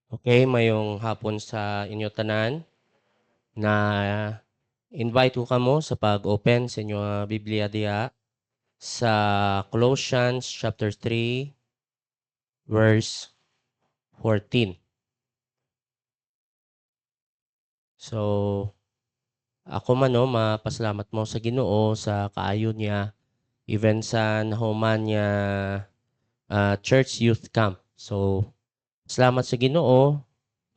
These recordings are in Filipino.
Okay, mayong hapon sa inyo tanan na invite ko kamo sa pag-open sa inyo Biblia diha sa Colossians chapter 3 verse 14. So, ako man no, mapasalamat mo sa Ginoo sa kaayo niya even sa nahuman niya church youth camp. So, salamat sa Ginoo,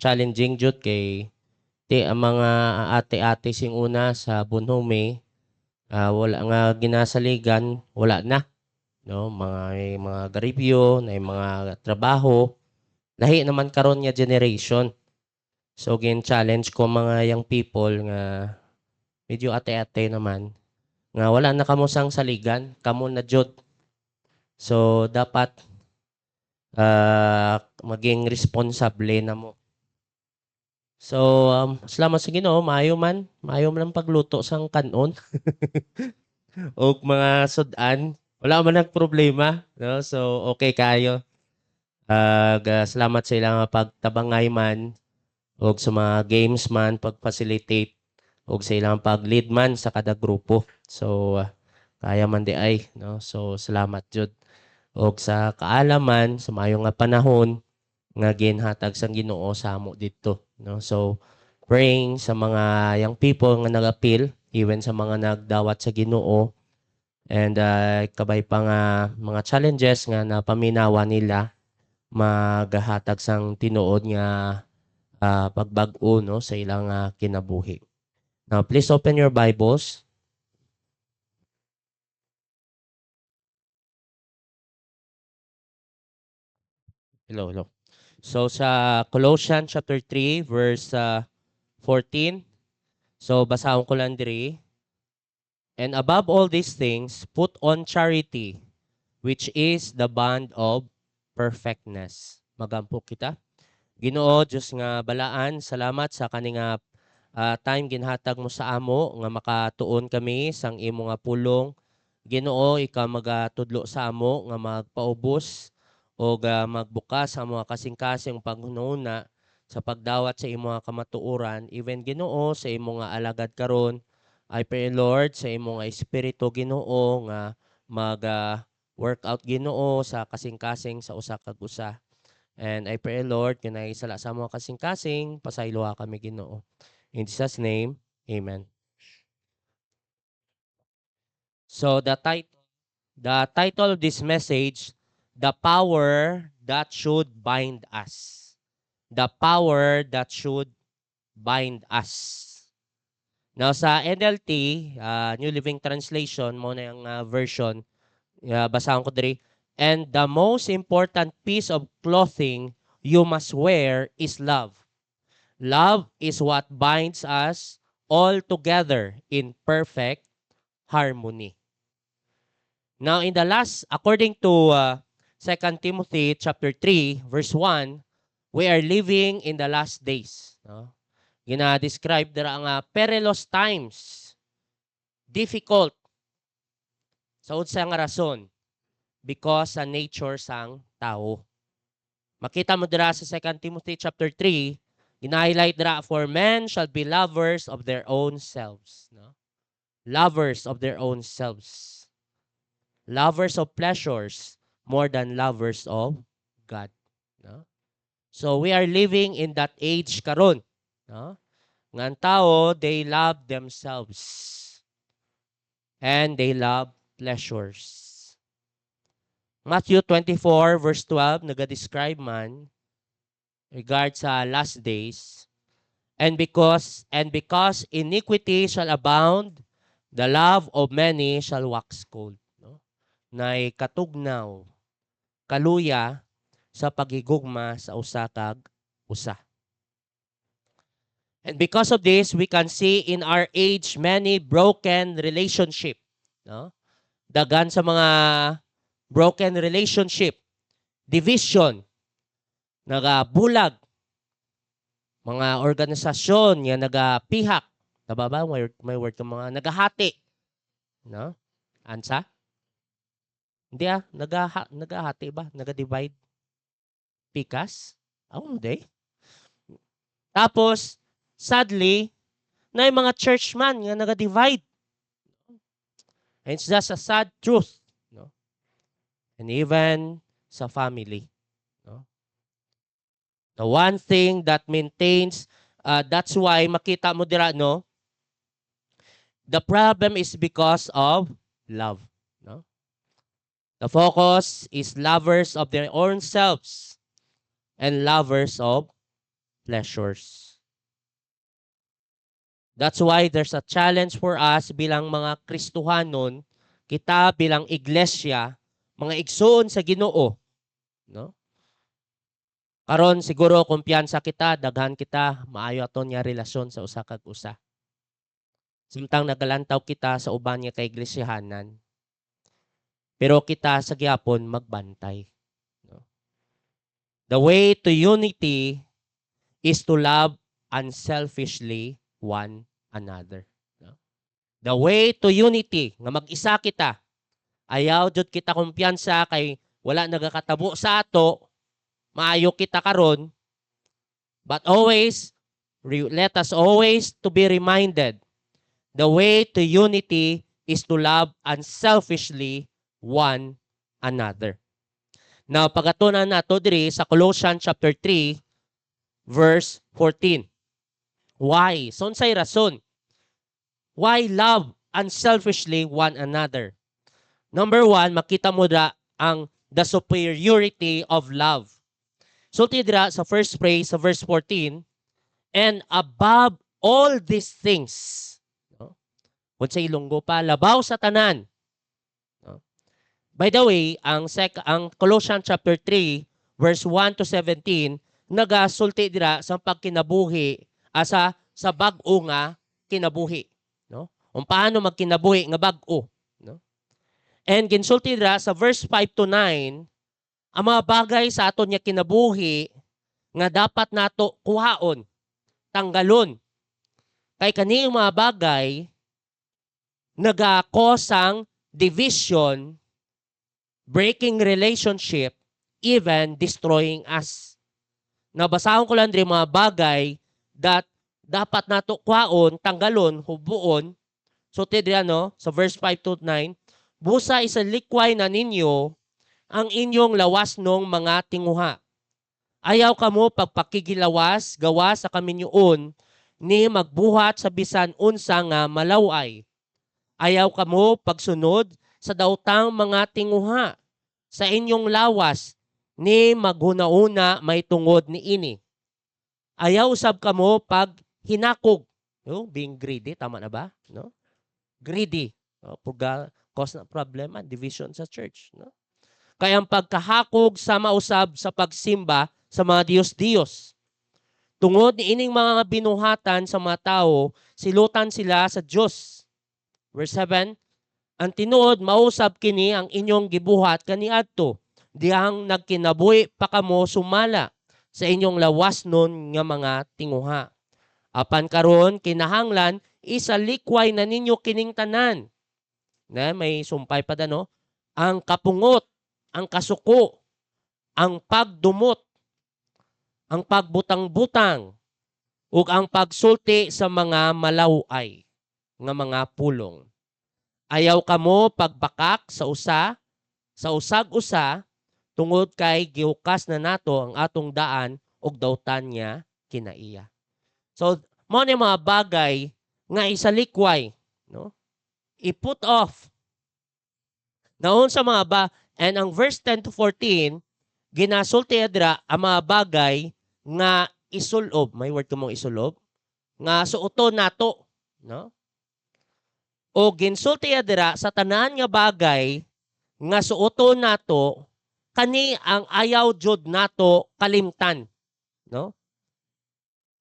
challenging jud kay ang mga ate-ate sing una sa Bonhome. Wala nga ginasaligan, wala na, no? May mga garibyo, may mga trabaho. Lahi naman karon nga generation. So gin-challenge ko mga young people nga medyo ate-ate naman nga wala na kamo sang saligan, kamo na jud. So dapat maging responsable na mo. So salamat sa Ginoo, maayo man ang pagluto sang kanon og mga sudan. Wala man ang problema, no? So okay kayo. Salamat sa ilang pagtabangay man og sa mga games man pag-facilitate og sa ilang pag-lead man sa kada grupo. So kaya man di ay, no? So salamat jud. Og sa kaalaman sa maayo nga panahon nga ginhatag sang Ginoo sa amo didto, no? So praying sa mga young people nga nag-appeal, even sa mga nagdawat sa Ginoo, and kabay pa nga mga challenges nga napaminawa nila maghatag sang tinuod nga pagbag-o no sa ilang kinabuhi. Now, please open your Bibles. Hello, hello. So sa Colossians chapter 3 verse 14. So basahon ko lang diri. And above all these things, put on charity, which is the bond of perfectness. Magampo kita. Ginoo, Diyos nga balaan, salamat sa kaning time ginhatag mo sa amo nga makatuon kami sang imo nga pulong. Ginoo, ikaw magatudlo sa amo nga magpaubos o magbukas sa mga kasing-kasing paghunahuna sa pagdawat sa imo nga kamatuoran. Even Ginoo sa imo nga alagad karon, I pray Lord sa imo nga espiritu Ginoo nga workout Ginoo sa kasing-kasing sa usa kag usa. And I pray, Lord, kinay sala sa mga kasing-kasing, pasayloha kami Ginoo. In Jesus' name, Amen. So the title of this message, The Power That Should Bind Us. The Power That Should Bind Us. Now sa NLT, New Living Translation, mo na yung version, basahan ko diri. And the most important piece of clothing you must wear is love. Love is what binds us all together in perfect harmony. Now, according to 2 Timothy chapter 3, verse 1, we are living in the last days. No? Gina-describe dira ang perilous times, difficult, sa unsa nga rason, because sa nature sang tao. Makita mo dira sa 2 Timothy chapter 3, gina-highlight dira, for men shall be lovers of their own selves. No? Lovers of their own selves. Lovers of pleasures more than lovers of God. No? So we are living in that age karon. No? Ngan tao, they love themselves and they love pleasures. Matthew 24 verse 12 naga-describe man regard sa last days, and because iniquity shall abound, the love of many shall wax cold. No? Nay katugnaw, kaluya sa paghigugma sa usa kag usa. And because of this, we can see in our age many broken relationship. No? Dagan sa mga broken relationship, division, nagabulag, mga organisasyon nga nagapihak. Tama ba? May word ka mga nagahati. No? Ansa? Hindi nagahati ba? Naga-divide? Pikas? Oh, hindi. Tapos, sadly, na yung mga churchman nga naga-divide. And it's just a sad truth. No? And even sa family. No? The one thing that maintains, that's why makita mo dira, no? The problem is because of love. No? The focus is lovers of their own selves and lovers of pleasures. That's why there's a challenge for us bilang mga Kristohanon, kita bilang iglesia, mga igsoon sa Ginoo, no? Karon siguro kumpiyansa kita, daghan kita, maayo aton nga relasyon sa usa kag usa. Samtang nagalantaw kita sa uban nga kaiglesiyahanan. Pero kita sa gyapon magbantay. No? The way to unity is to love unselfishly one another. No? The way to unity, nga mag-isa kita, ayaw jud kita kumpiyansa kay wala nagakatabo sa ato, maayo kita karon, but always, let us always to be reminded, the way to unity is to love unselfishly one another. Now, pagatunan nato diri sa Colossians chapter 3, verse 14. Why? So, unsay rason? Why love unselfishly one another? Number one, makita mo da ang the superiority of love. So, tidra sa first phrase, sa verse 14, and above all these things, no? Kung sa ilonggo pa, labaw sa tanan. No? By the way, ang Colossians chapter 3, verse 1 to 17, nagasulti dira sa pagkinabuhi asa sa bag-o nga kinabuhi, no? Kung paano magkinabuhi nga bag-o, no? And ginsulti dira sa verse 5 to 9, ang mga bagay sa aton nga kinabuhi nga dapat nato kuhaon, tanggalon. Kay kani mga bagay nagakosang division, breaking relationship, even destroying us. Nabasahon ko lang rin mga bagay that dapat nato kuhaon, tanggalon, hubuon. So, tidya, no? Sa verse 5 to 9, busa isalikway na ninyo ang inyong lawas nung mga tinguha. Ayaw kamo pagpakigilawas, gawa sa kaminyoon, ni magbuhat sa bisan unsa nga malaway. Ayaw kamo pagsunod sa dautang mga tinguha sa inyong lawas, ni maghuna-una may tungod ni ini. Ayaw usab kamo pag hinakog, no? Being greedy, tama na ba? No? Greedy, no? Cause na problema, division sa church, no? Kaya ang pagkahakog sama usab sa pagsimba sa mga Diyos-Diyos. Tungod ni ining mga binuhatan sa mga tao, silutan sila sa Diyos. Verse 7, ang tinuod mausab kini ang inyong gibuhat kaniadto, dihang nagkinabuhi pa kamo sumala sa inyong lawas nun nga mga tinguha. Apan karon kinahanglan isalikway na ninyo kining tanan. Na may sumpay pa no? Ang kapungot, ang kasuko, ang pagdumot, ang pagbutang-butang, ug ang pagsulti sa mga malaway nga mga pulong. Ayaw kamo pagbakak sa usag-usa, tungod kay gihukas na nato ang atong daan ug dawtan niya kinaiya. So, mo ni mga bagay nga isalikway, no? I-put off. Naon sa mga and ang verse 10 to 14, ginasulti adra ang mga bagay nga isulob, may word ko mong isulob, nga suoton nato, no? O ginsulti adra sa tanan nga bagay nga suoton nato, kani ang ayaw jud nato kalimtan, no?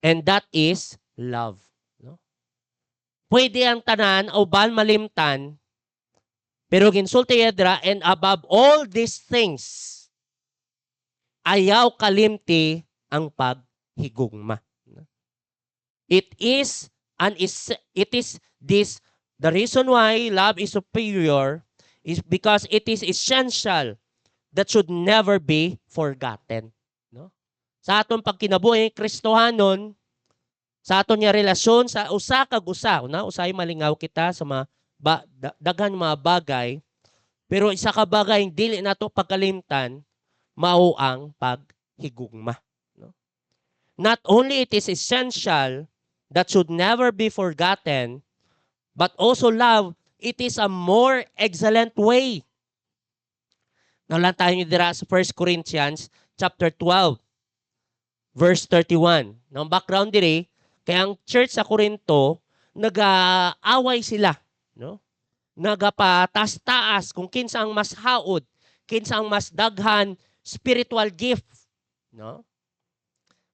And that is love, no? Pwede ang tanan o ban malimtan, pero ginsulti adra, and above all these things, ayaw kalimti ang paghigugma. It is this the reason why love is superior is because it is essential that should never be forgotten, no? Sa atong pagkinabuhi Kristohanon, Sa aton nga relasyon sa usa kag usa, usay malingaw kita sa mga daghan mga bagay, pero isa ka bagay dili nato pagkalimtan mao ang paghigugma. No? Not only it is essential that should never be forgotten, but also love, it is a more excellent way. Nalang tayo dira sa 1 Corinthians chapter 12, verse 31. Ang background dire, kaya ang church sa Corinto, nag-aaway sila. No? Nagapatas-taas kung kinsa ang mas haod, kinsa ang mas daghan spiritual gift. No?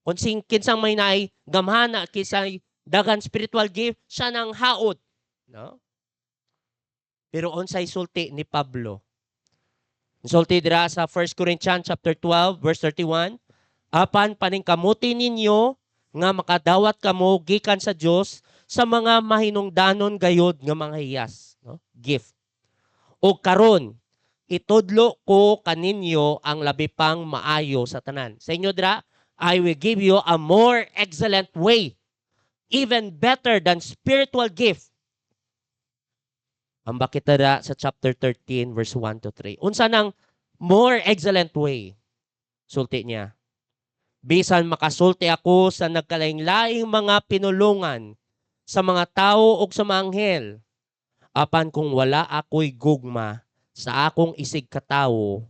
Kung kinsang may naay gamhana, kinsa daghan spiritual gift, siya nang haod. No? Pero unsay sulti ni Pablo? Sulti dira sa 1 Corinthians chapter 12 verse 31, apan paningkamuti ninyo nga makadawat kamo gikan sa Dios sa mga mahinungdanon gayod nga mga hiyas, no? Gift. O karon itudlo ko kaninyo ang labi pang maayo sa tanan. Sa inyo dira, I will give you a more excellent way, even better than spiritual gift. Ang bakit dira sa chapter 13 verse 1 to 3. Unsa nang more excellent way? Sulti niya. Bisan makasulti ako sa nagkalaing-laing mga pinulungan sa mga tao o sa mga anghel, apan kung wala ako'y gugma sa akong isig katawo,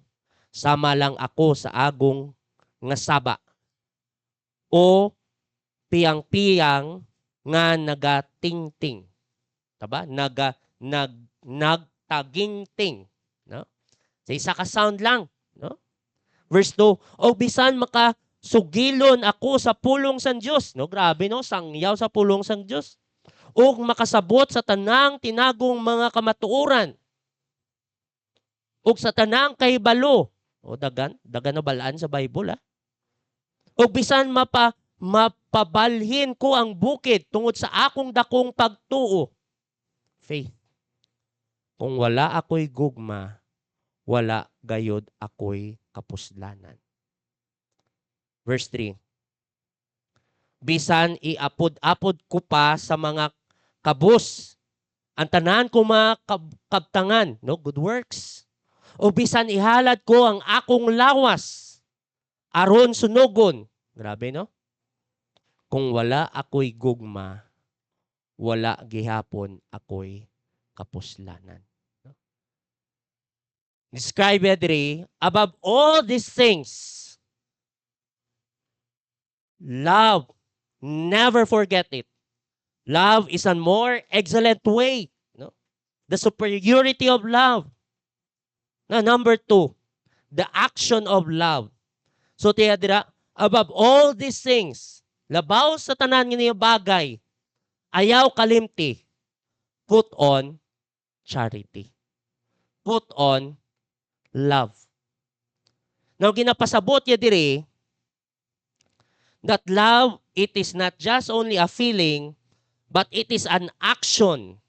sama lang ako sa agong nga saba o piyang-piyang nga nagatingting. Taba? Nagtagingting. No? Sa isa ka sound lang. No? Verse 2, o bisan makasugilon ako sa pulong sang Dios. No? Grabe, no? Sangyaw sa pulong sang Dios. O makasabot sa tanang tinagong mga kamatuoran. O sa tanang kahibalo. O dagan na balaan sa Bible, ha? O bisan mapabalhin ko ang bukid tungod sa akong dakong pagtuo. Faith. Kung wala ako'y gugma, wala gayod ako'y kapuslanan. Verse 3. Bisan iapod-apod ko pa sa mga kabus, ang tanan ko mga kabtangan, no? Good works. O bisan ihalad ko ang akong lawas, aron sunugon. Grabe, no? Kung wala ako'y gugma, wala gihapon ako'y kapuslanan. No? Describe diri, above all these things, love, never forget it. Love is a more excellent way. No? The superiority of love. Now, number 2, the action of love. So, tiya dira, above all these things, labaw sa tanan nga bagay, ayaw kalimti, put on charity. Put on love. Now, ginapasabot niya diri, that love, it is not just only a feeling, but it is an action.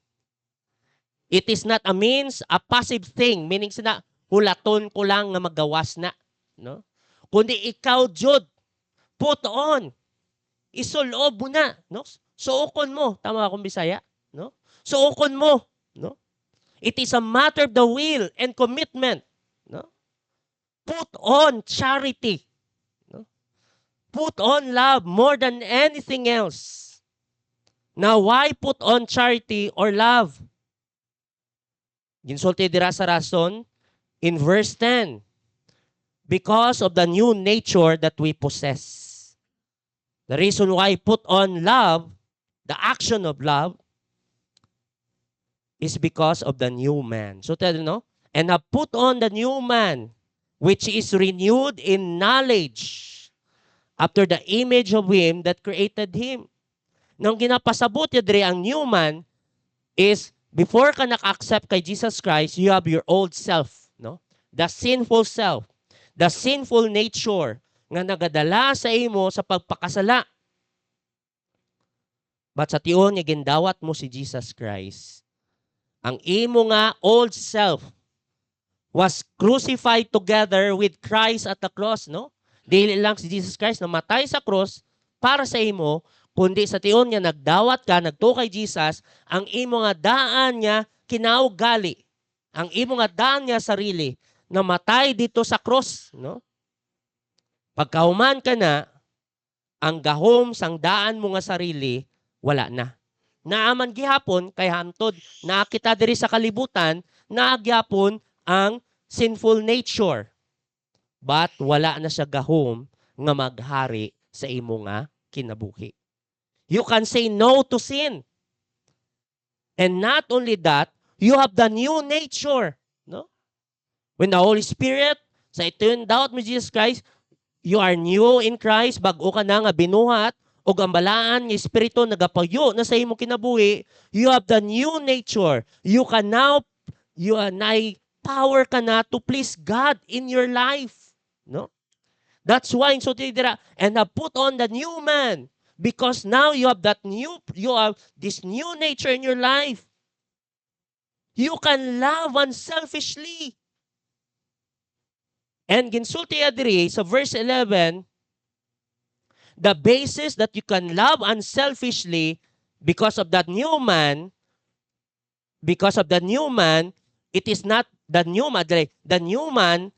It is not a means, a passive thing, meaning sina, hulaton ko lang nga magawas na. No? Kundi ikaw, Jud, put on. Isulob mo na. No? Suukon mo. Tama akong Bisaya? No? Suukon mo. No? It is a matter of the will and commitment. No? Put on charity. No? Put on love more than anything else. Now, why put on charity or love? Ginsulti dira sa rason in verse 10. Because of the new nature that we possess. The reason why put on love, the action of love, is because of the new man. So tell you, no? And have put on the new man, which is renewed in knowledge, after the image of him that created him. Nang ginapasabot niya diri ang new man is, before ka naka-accept kay Jesus Christ, you have your old self, no? The sinful self. The sinful nature nga nagadala sa imo sa pagpakasala. But sa tiyon nga gindawat mo si Jesus Christ, ang imo nga old self was crucified together with Christ at the cross, no? Dili lang si Jesus Christ namatay sa cross para sa imo, kundi sa tion niya nagdawat ka, nagtukay Jesus, ang imo nga daan niya kinaugali. Ang imo nga daan niya sarili, namatay dito sa cross, no? Pagkahuman ka na, ang gahom sang daan mo nga sarili, wala na. Naaman gihapon kay hantod na kita diri sa kalibutan, naagyapon ang sinful nature. But wala na siya gahom nga maghari sa imo nga kinabuhi. You can say no to sin. And not only that, you have the new nature. No? When the Holy Spirit, sa itong dawat mo Jesus Christ, you are new in Christ, bago ka na nga binuhat, o gambalaan ng Espiritu nagapayo na sa imo kinabuhi, you have the new nature. You can now, power ka na to please God in your life. No? That's why, so and have put on the new man. Because now you have this new nature in your life. You can love unselfishly. And ginsulti adiri sa verse 11, the basis that you can love unselfishly because of that new man, it is not the new man. The new man,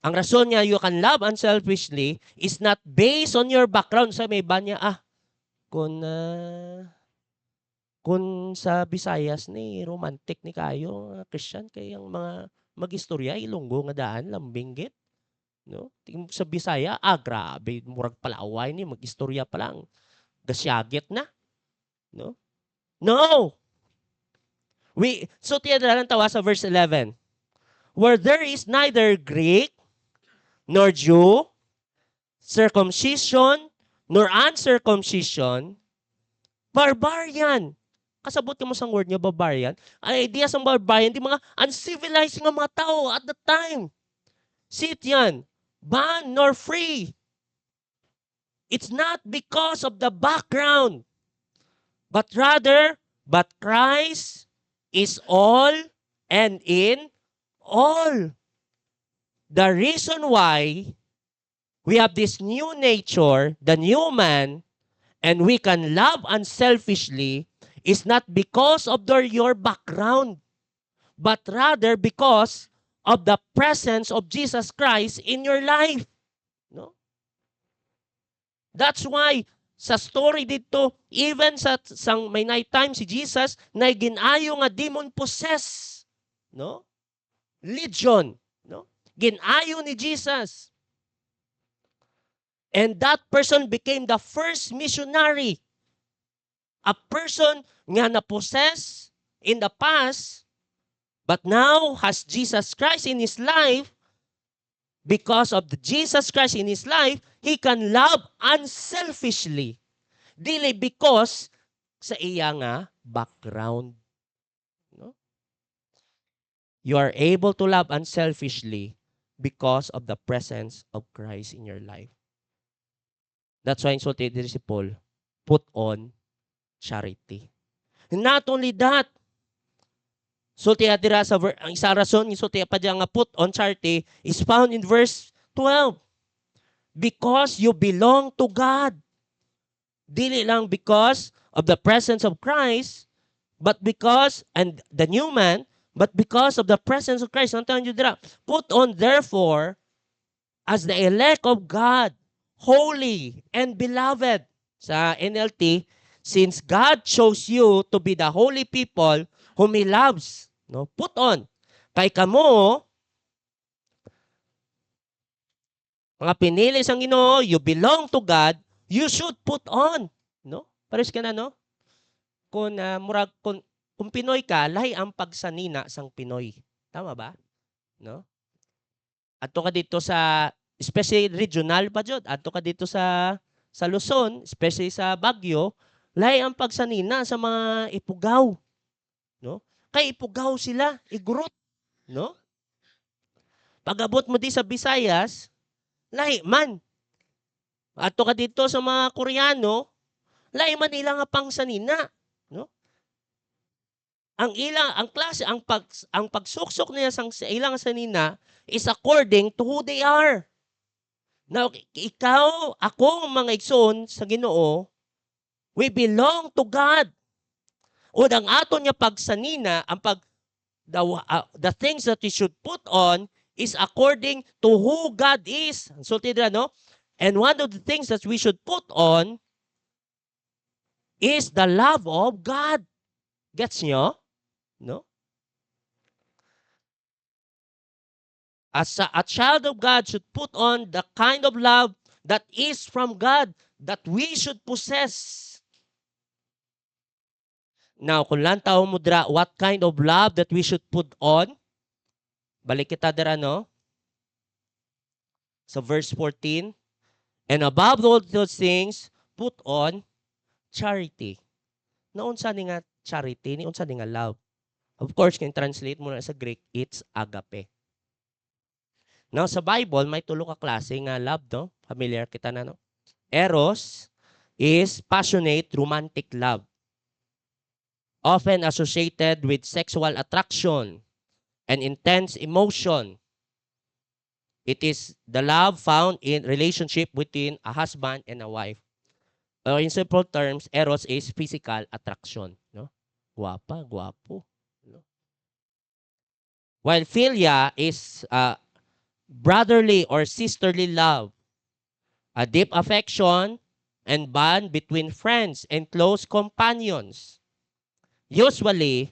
ang rason niya you can love unselfishly is not based on your background. Sa may banya, kung sa Visayas ni romantic ni kayo, Christian, kay ang mga magistorya, ilunggo nga daan, lambinggit. No? Sa Bisaya, grabe, murag palaway ni, magistorya pa lang. Gasyagit na. No? No! So tiyadala lang tawa sa verse 11. Where there is neither Greek, nor Jew, circumcision, nor uncircumcision, barbarian. Kasabot ka mo sa word niya, barbarian. Ang idea sa barbarian, di mga uncivilized nga mga tao at the time. Sit yan. Bond nor free. It's not because of the background, but Christ is all and in all. The reason why we have this new nature, the new man, and we can love unselfishly is not because of your background, but rather because of the presence of Jesus Christ in your life. No? That's why sa story dito, even sa may night time si Jesus na ginayo nga demon possess, no? Legion, no? Ginayo ni Jesus. And that person became the first missionary. A person nga na-possess in the past, but now has Jesus Christ in his life. Because of the Jesus Christ in his life, he can love unselfishly. Dili because sa iya nga background. No? You are able to love unselfishly because of the presence of Christ in your life. That's why insulted si Paul, put on charity. Not only that, sulti adira sa ang isa rason ni sulti pa diya nga put on charity is found in verse 12. Because you belong to God. Dili lang because of the presence of Christ, but because, and the new man, but because of the presence of Christ. Nantahan nyo dira, put on therefore as the elect of God, holy and beloved. Sa NLT, since God chose you to be the holy people whom He loves, no? Put on. Kay kamo, mga pinili sang Ginoo, you belong to God, you should put on. No? Pares ka na, no? Kung Pinoy ka, lahi ang pagsanina sang Pinoy. Tama ba? No? Adto ka dito sa, especially regional pa jud, adto ka dito sa Luzon, especially sa Baguio, lahi ang pagsanina sa mga ipugaw. No? Kay ipugaw sila, igurot. No? Pag-abot mo di sa Visayas, lahi man. Adto ka dito sa mga Koreano, lahi man ilang nga pangsanina. No? Ang pagsuksok niya sa ilang sanina is according to who they are. Now, ikaw, ako mga igsoon sa Ginoo, We belong to God. O ang ato niya pagsanina, the things that we should put on is according to who God is. So, no? And one of the things that we should put on is the love of God. Gets nyo? No? As a child of God should put on the kind of love that is from God that we should possess. Now, kung lantaw mo dira, what kind of love that we should put on? Balik kita dira, no? Sa verse 14. And above all those things, put on charity. Naunsa ni nga charity, ni unsa ni nga love. Of course, kung translate mo na sa Greek, it's agape. Now, sa Bible, may tulo ka klase nga love, no? Familiar kita na, no? Eros is passionate, romantic love, often associated with sexual attraction and intense emotion. It is the love found in relationship between a husband and a wife. Or in simple terms, eros is physical attraction. No? Guwapa, guwapo. No? While philia is brotherly or sisterly love, a deep affection and bond between friends and close companions. Usually,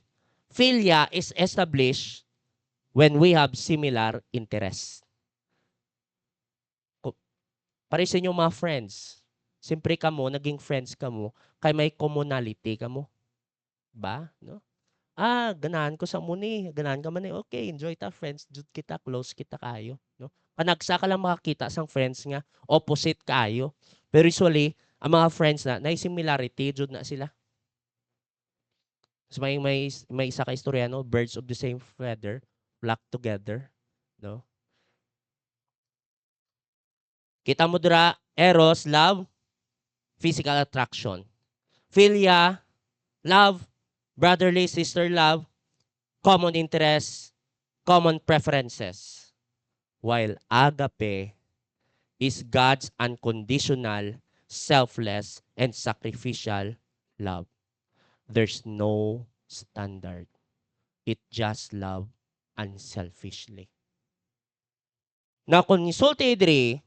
philia is established when we have similar interests. Para sa inyong mga friends, siyempre ka mo, naging friends ka mo, kay may commonality ka mo. Ba? No? Ganahan ko sa muni. Ganahan ka man eh. Okay, enjoy ta friends. Jud kita, close kita kayo. No? Panagsa ka lang makakita sang friends nga, opposite kayo. Pero usually, ang mga friends na similarity, jud na sila. So may isa ka istorya, no? Birds of the same feather, flock together. No? Kita mo dira, eros, love, physical attraction. Philia, love, brotherly, sister love, common interests, common preferences. While agape is God's unconditional, selfless, and sacrificial love. There's no standard. It just love unselfishly. Now, kung isulti diri,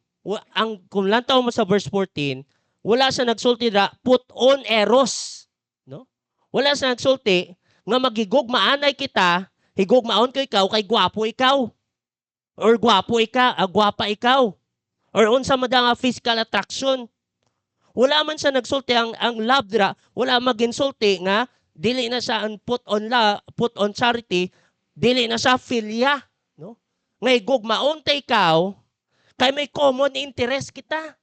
kung lantaw mo sa verse 14, wala siya nagsulti dira, put on eros. No? Wala siya nagsulti, nga magigugmaanay kita, higugmaon ko ikaw, kay gwapo ikaw. Or gwapo gwapa ikaw. Or unsa man nga physical attraction. Wala man siya nagsulti ang love dira, wala maginsulti nga dili na siya ang put on charity, dili na siya philia, no? Ngay gugmaon ta ikaw, kay may common interest kita.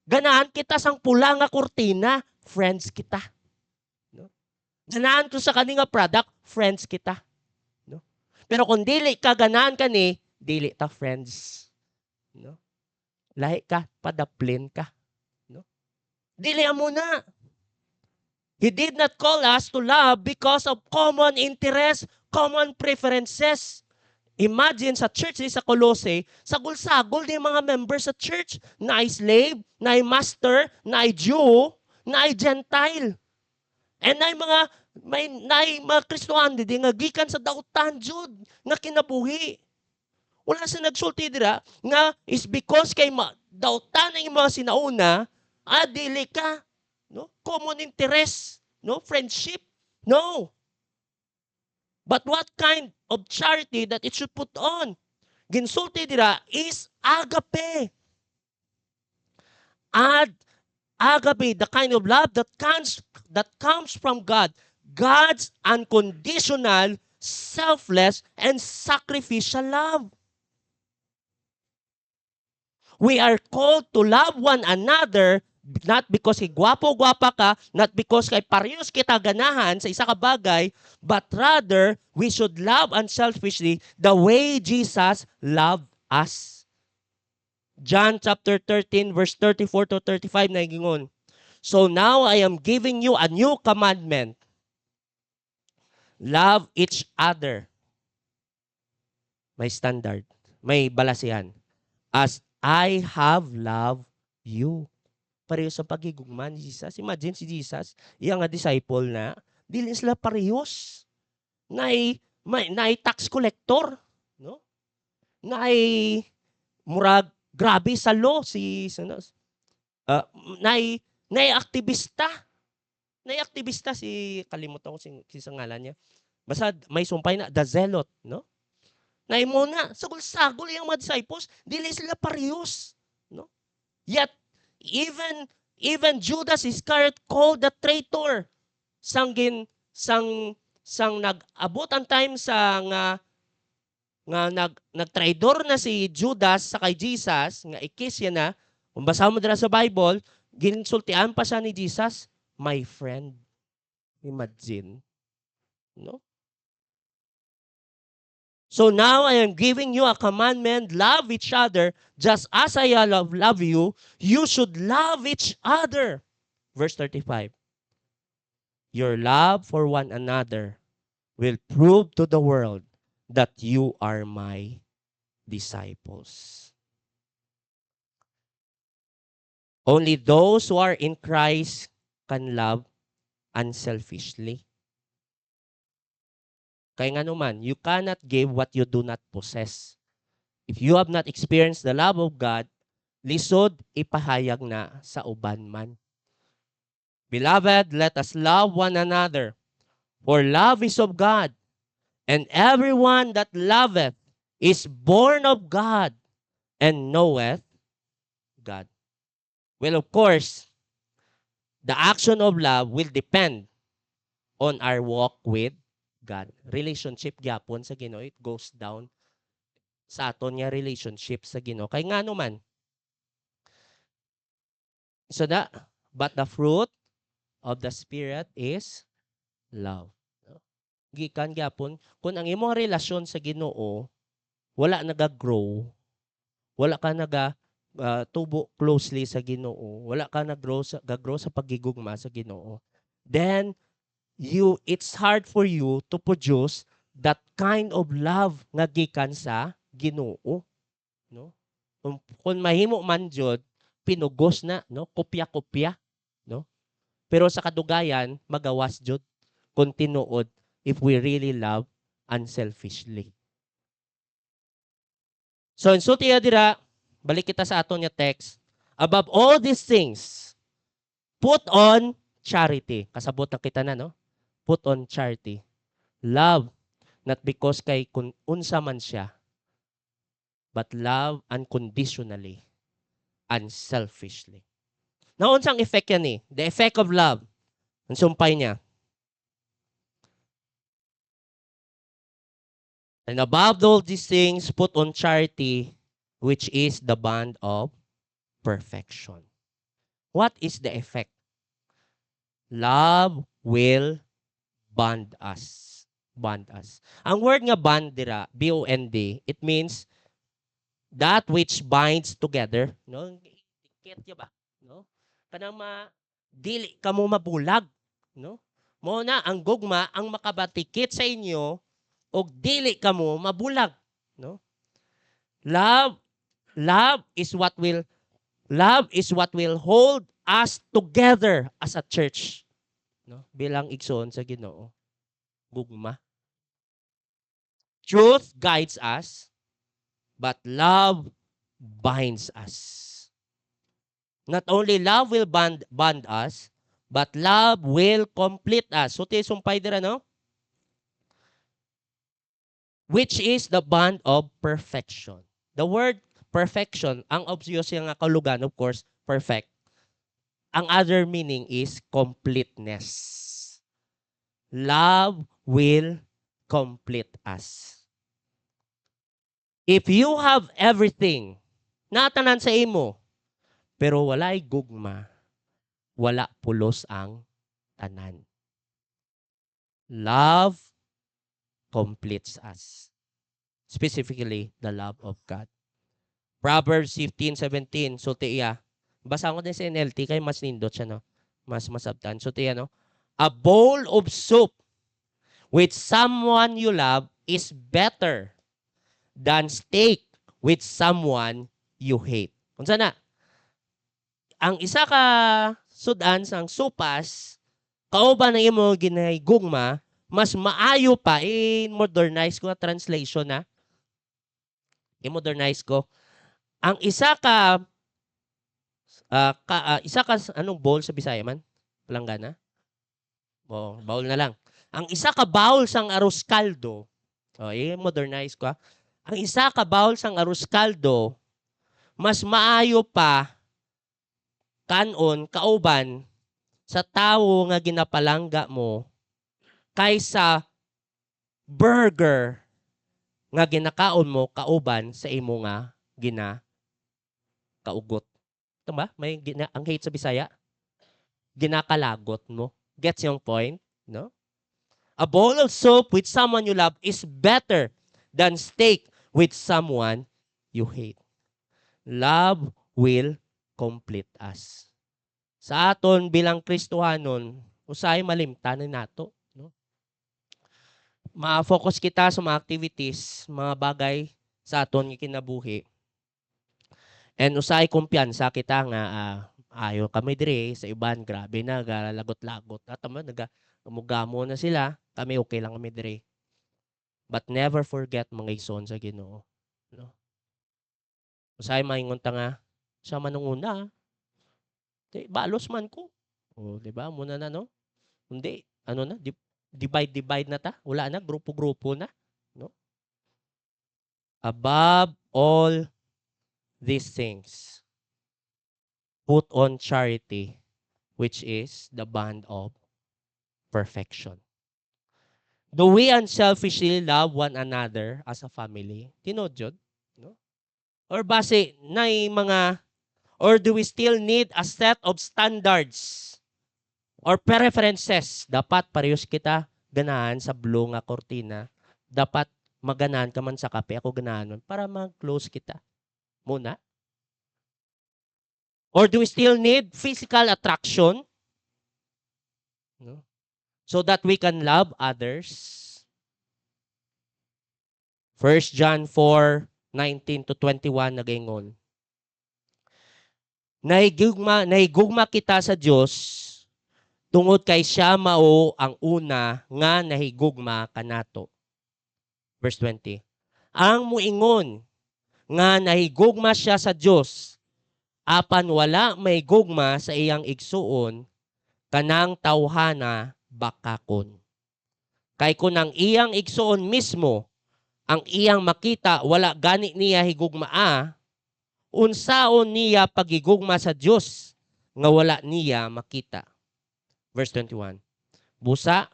Ganahan kita sang pula nga kurtina, friends kita. No? Ganahan ko sa kani nga product, friends kita. No? Pero kung dili ka ganahan kani, dili ta friends. No? Lahi ka, padaplin ka. No? Dili mo na. He did not call us to love because of common interest, common preferences. Imagine sa church sa Colossae, sagol-sagol din mga members sa church, na ay slave, na ay master, na ay Jew, na ay Gentile. And na ay mga Kristohan din nga gikan sa dautan jud nga kinabuhi. Wala sa nagsulti dira nga is because kay dautan ang mga sinauna, dili ka, no? Common interest, no? Friendship. No. But what kind of charity that it should put on? Ginsulti dira is agape. Agape, the kind of love that comes from God. God's unconditional, selfless, and sacrificial love. We are called to love one another not because kay gwapo-gwapa ka, not because kay parehas kita ganahan sa isa ka bagay, but rather, we should love unselfishly the way Jesus loved us. John chapter 13, verse 34 to 35 na gingon. So now I am giving you a new commandment. Love each other. May standard. May balasihan. As I have loved you. pareho sa pagigugma ni Jesus. Imagine si Jesus, iya nga disciple na, dili sila parehos. Nay tax collector, no? Nay murag grabe sa law si uh, nay nay aktivista. Nay aktivista si kalimutan ko si sa ngalan niya. Basta may sumpay na the zealot, no? Nay mo na sagol-sagol yung mga disciples, dili sila parehos, no? Yet even Judas Iscariot called the traitor sang nag-abot ang time sa nga nagtraidor na si Judas sa kay Jesus nga ikis yan na. Kung basa mo dira sa Bible, ginsultian pa siya ni Jesus, my friend. Imagine, no? So now I am giving you a commandment, love each other just as I love you. You should love each other. Verse 35. Your love for one another will prove to the world that you are my disciples. Only those who are in Christ can love unselfishly. Kaya nga naman, you cannot give what you do not possess. If you have not experienced the love of God, lisod ipahayag na sa uban man. Beloved, let us love one another, for love is of God, and everyone that loveth is born of God and knoweth God. Well, of course, the action of love will depend on our walk with God. Relationship gyapon sa Ginoo, it goes down sa aton nga relationship sa Ginoo. Kay nga naman, so but the fruit of the Spirit is love. Gikan gyapon, kung ang imong relasyon sa Ginoo wala nagagrow, wala ka tubo closely sa Ginoo, wala ka naggrow sa pagigugma sa Ginoo, then it's hard for you to produce that kind of love nga gikan sa Ginoo, no? Kung mahimo man jud pinugos na, no, kopya-kopya, no? Pero sa kadugayan magawas jud kung tinuod if we really love unselfishly. So insulti dira, balik kita sa aton nga text. Above all these things, put on charity. Kasabot na kita na, no? Put on charity. Love, not because kay kung unsa man siya, but love unconditionally, unselfishly. Now, unsang effect yan eh? The effect of love. Ang sumpay niya. And above all these things, put on charity, which is the bond of perfection. What is the effect? Love will bond us. Bond us. Ang word nga bond dira, B-O-N-D, it means that which binds together, no? Dikit ya ba, no? Kanang dili ka mo mabulag, no? Mo na ang gugma ang makabatikit sa inyo og dili ka mo mabulag, no? Love is what will hold us together as a church, no? Bilang igsoon sa Ginoo. Gugma. Truth guides us, but love binds us. Not only love will bond us, but love will complete us. So, sumpay dira, no? Which is the bond of perfection. The word perfection, ang obvious yung kalugan, of course, perfect. Ang other meaning is completeness. Love will complete us. If you have everything, natanan sa imo, pero walay gugma, wala pulos ang tanan. Love completes us. Specifically, the love of God. Proverbs 15:17, sulti iya. Basa ko din sa NLT, kay mas nindot siya, no? Mas masabtan. Sulti iya, no? A bowl of soup with someone you love is better than steak with someone you hate. Unsa na? ang isa ka sudan sang supas, kauban ng imo ginahigugma, mas maayo pa, modernize ko na translation na. I-modernize ko. Ang isa ka, anong bowl sa Bisaya man? Palanggana? Bowl na lang. Ang isa ka bowl sang arroz caldo, i-modernize ko. Ang isa ka bowl sang arroz caldo, mas maayo pa kanon, kauban, sa tawo nga ginapalangga mo kaysa burger nga ginakaon mo kauban sa imo nga ginakaugot. Ito ba? Ang hate sa Bisaya? Ginakalagot mo. Gets yung point? No? A bowl of soup with someone you love is better than steak with someone you hate. Love will complete us. Sa aton bilang Kristohanon, usay malimtanan nato, no? Ma-focus kita sa mga activities, mga bagay sa aton kinabuhi. And usay kumpiyansa kita nga ayo kami dire sa iban, grabe na galagot-lagot. At nagmugamo na sila, kami okay lang kami dire. But never forget mga igsoon sa Ginoo, no? Usay maingon ta nga siya manunguna. Balos man ko. Di ba? Muna na, no? Hindi. Ano na? Divide na ta. Wala na. Grupo-grupo na. No? Above all these things, put on charity, which is the bond of perfection. Do we unselfishly love one another as a family? Tinodjod? No? Or base na mga, or do we still need a set of standards or preferences? Dapat parehas kita ganahan sa blue nga kortina. Dapat maganahan ka man sa kape, ako ganahan man, para mag-close kita muna. Or do we still need physical attraction? No? So that we can love others? 1 John 4:19-21 nagingon. Nahigugma kita sa Dios tungod kay siya mao ang una nga nahigugma kanato. Verse 20. Ang muingon nga nahigugma siya sa Dios, apan wala may gugma sa iyang igsuon, kanang tawhana bakakon. Kay kung ang iyang igsuon mismo, ang iyang makita, wala gani niya higugmaa, unsaon niya pagigugma sa Dios nga wala niya makita. Verse 21. Busa,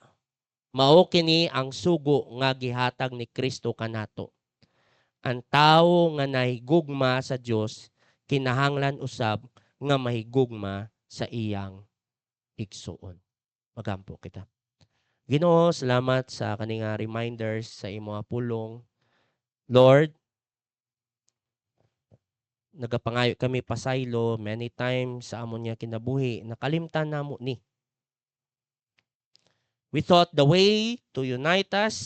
mao kini ang sugo nga gihatag ni Kristo kanato. Ang tawo nga nahigugma sa Dios kinahanglan usab nga mahigugma sa iyang igsuon. Magampo kita. Ginoo, salamat sa kaning reminders sa imong pulong. Lord, nagapangayo kami pasaylo many times sa amon niya kinabuhi, nakalimtan namo ni. We thought the way to unite us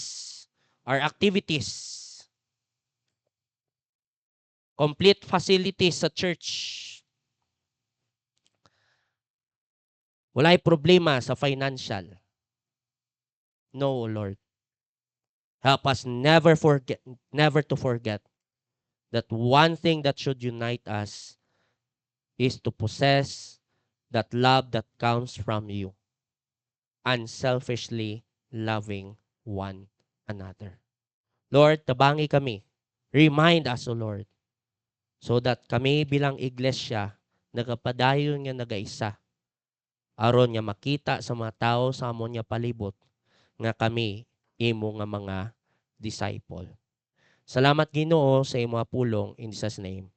are activities, complete facilities sa church. Walay problema sa financial. No, Lord. Help us never to forget that one thing that should unite us is to possess that love that comes from you, unselfishly loving one another. Lord, tabangi kami. Remind us, O Lord, so that kami bilang iglesia, nagapadayon nga nagaisa, aron nga makita sa mga tao sa amon nga palibot, nga kami imo nga mga disciple. Salamat Ginoo sa imo pulong in Jesus' name.